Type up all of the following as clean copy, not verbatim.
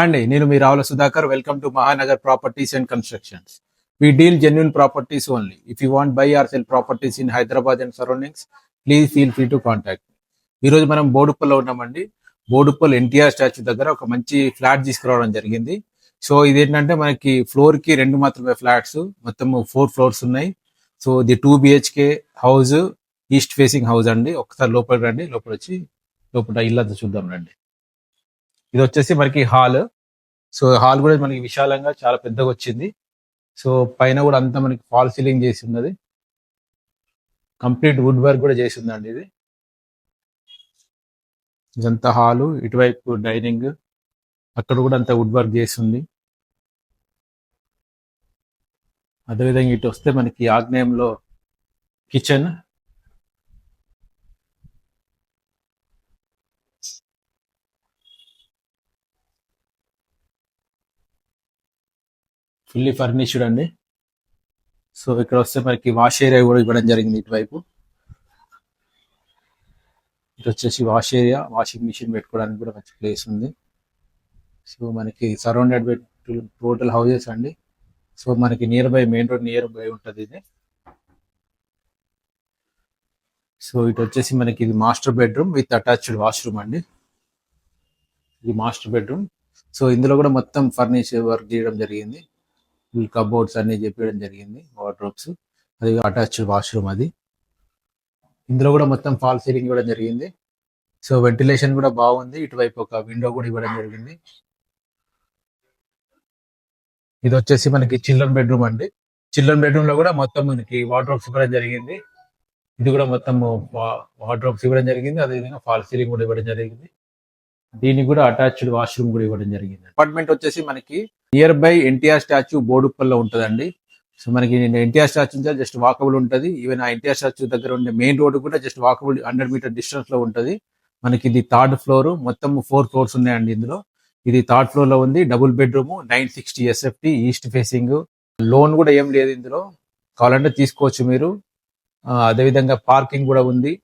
అండి నేను మీ Ravula Sudhakar. Welcome to Mahanagar properties and constructions. We deal genuine properties only. If you want buy or sell properties in Hyderabad and surroundings, please feel free to contact me. ఈ రోజు మనం బోడుప్పల్లో ఉన్నామండి. Boduppal NTR statue దగ్గర ఒక మంచి ఫ్లాట్ తీసుకురావడం జరిగింది. సో ఇదేంటంటే మనకి ఫ్లోర్ కి రెండు మాత్రమే ఫ్లాట్స్, మొత్తం 4 ఫ్లోర్స్ ఉన్నాయి. సో ఇది 2 BHK house, east facing house అండి. ఒకసారి లోపలికి రండి, లోపల వచ్చి లోపల ఇల్లంతా చూద్దాం రండి. ఇది వచ్చేసి మనకి హాల్. సో హాల్ కూడా మనకి విశాలంగా చాలా పెద్దగా వచ్చింది. సో పైన కూడా అంతా మనకి ఫాల్ సీలింగ్ చేసి ఉన్నది. కంప్లీట్ వుడ్ వర్క్ కూడా చేసి ఉందండి. ఇదంతా హాలు, ఇటువైపు డైనింగ్, అక్కడ కూడా అంతా వుడ్ వర్క్ చేసి ఉంది. అదేవిధంగా ఇటు వస్తే మనకి ఆగ్నేయంలో కిచెన్, ఫుల్లీ ఫర్నిష్డ్ అండి. సో ఇక్కడ వస్తే మనకి వాష్ ఏరియా కూడా ఇవ్వడం జరిగింది. ఇటువైపు ఇటు వచ్చేసి వాష్ ఏరియా, వాషింగ్ మిషన్ పెట్టుకోవడానికి కూడా మంచి ప్లేస్ ఉంది. సో మనకి సరౌండెడ్ బై టోటల్ హౌసెస్ అండి. సో మనకి near by main road near by ఉంటుంది ఇది. సో ఇటు వచ్చేసి మనకి ఇది master bedroom with attached washroom అండి. ఇది మాస్టర్ బెడ్రూమ్. సో ఇందులో కూడా మొత్తం ఫర్నిచర్ వర్క్ చేయడం జరిగింది. కబోర్డ్స్ అన్ని చెప్పడం జరిగింది, వార్డ్రోబ్స్, అది అటాచ్డ్ వాష్రూమ్. అది ఇందులో కూడా మొత్తం ఫాల్ సీలింగ్ ఇవ్వడం జరిగింది. సో వెంటిలేషన్ కూడా బాగుంది. ఇటువైపు ఒక విండో కూడా ఇవ్వడం జరిగింది. ఇది వచ్చేసి మనకి చిల్డ్రన్ బెడ్రూమ్ అండి. చిల్డ్రన్ బెడ్రూమ్ లో కూడా మొత్తం మనకి వార్డ్రోబ్స్ ఇవ్వడం జరిగింది. ఇది కూడా మొత్తం వార్డ్రోబ్స్ ఇవ్వడం జరిగింది. అదేవిధంగా ఫాల్ సీలింగ్ కూడా ఇవ్వడం జరిగింది. దీనికి కూడా అటాచ్డ్ వాష్రూమ్ కూడా ఇవ్వడం జరిగింది. అపార్ట్మెంట్ వచ్చేసి మనకి నియర్ బై ఎన్టీఆర్ స్టాచ్యూ బోడుప్పల్లో ఉంటుందండి. సో మనకి ఎన్టీఆర్ స్టాచ్యూ నుంచి జస్ట్ వాకబుల్ ఉంటుంది. ఈవెన్ ఆ ఎన్టీఆర్ స్టాచ్యూ దగ్గర ఉండే మెయిన్ రోడ్ కూడా జస్ట్ వాకబుల్ 100 మీటర్ డిస్టెన్స్ లో ఉంటుంది. మనకి ఇది 3rd ఫ్లోర్, మొత్తం 4 ఫ్లోర్స్ ఉన్నాయండి ఇందులో. ఇది 3rd ఫ్లోర్ లో ఉంది. Double bedroom, 960 SFT, east facing. Loan కూడా ఏం లేదు ఇందులో, కావాలంటే తీసుకోవచ్చు మీరు. అదేవిధంగా పార్కింగ్ కూడా ఉంది.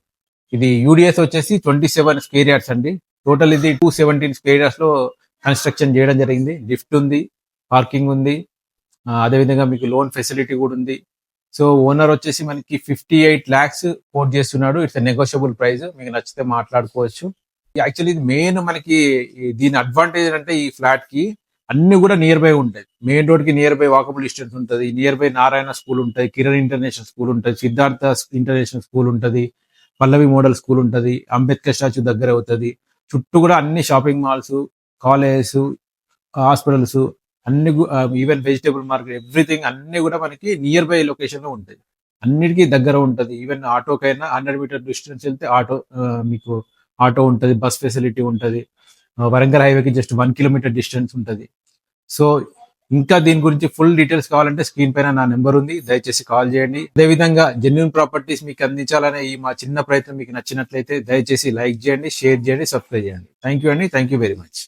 ఇది యూడిఎస్ వచ్చేసి 27 స్క్వేర్ యార్డ్స్ అండి. టోటల్ ఇది 217 స్క్వేర్ యార్డ్స్ లో కన్స్ట్రక్షన్ చేయడం జరిగింది. లిఫ్ట్ ఉంది, పార్కింగ్ ఉంది, అదేవిధంగా మీకు లోన్ ఫెసిలిటీ కూడా ఉంది. సో ఓనర్ వచ్చేసి మనకి 58 lakhs కోట్ చేస్తున్నాడు. ఇట్స్ నెగోషియబుల్ ప్రైస్, మీకు నచ్చితే మాట్లాడుకోవచ్చు. యాక్చువల్లీ ఇది మెయిన్ మనకి దీని అడ్వాంటేజ్ అంటే ఈ ఫ్లాట్ కి అన్ని కూడా నియర్ బై ఉంటాయి. మెయిన్ రోడ్ కి నియర్ బై వాకబుల్ డిస్టెన్స్ ఉంటుంది. నియర్ బై నారాయణ స్కూల్ ఉంటుంది, కిరణ్ ఇంటర్నేషనల్ స్కూల్ ఉంటుంది, సిద్ధార్థ ఇంటర్నేషనల్ స్కూల్ ఉంటుంది, పల్లవి మోడల్ స్కూల్ ఉంటుంది, అంబేద్కర్ స్టాచ్యూ దగ్గర అవుతుంది. చుట్టూ కూడా అన్ని షాపింగ్ మాల్స్, కాలేజెస్, హాస్పిటల్స్ అన్ని, ఈవెన్ వెజిటేబుల్ మార్కెట్, ఎవ్రీథింగ్ అన్ని కూడా మనకి నియర్ బై లొకేషన్ లో ఉంటాయి. అన్నిటికీ దగ్గర ఉంటుంది. ఈవెన్ ఆటోకైనా 100 మీటర్ డిస్టెన్స్ వెళ్తే మీకు ఆటో ఉంటుంది, బస్ ఫెసిలిటీ ఉంటుంది. వరంగల్ హైవేకి జస్ట్ 1 కిలోమీటర్ డిస్టెన్స్ ఉంటుంది. సో ఇంకా దీని గురించి ఫుల్ డీటెయిల్స్ కావాలంటే స్క్రీన్ పైన నా నెంబర్ ఉంది, దయచేసి కాల్ చేయండి. అదేవిధంగా జెన్యూన్ ప్రాపర్టీస్ మీకు అందించాలనే ఈ మా చిన్న ప్రయత్నం మీకు నచ్చినట్లయితే దయచేసి లైక్ చేయండి, షేర్ చేయండి, సబ్స్క్రైబ్ చేయండి. థ్యాంక్ యూ అండి. Thank you very much.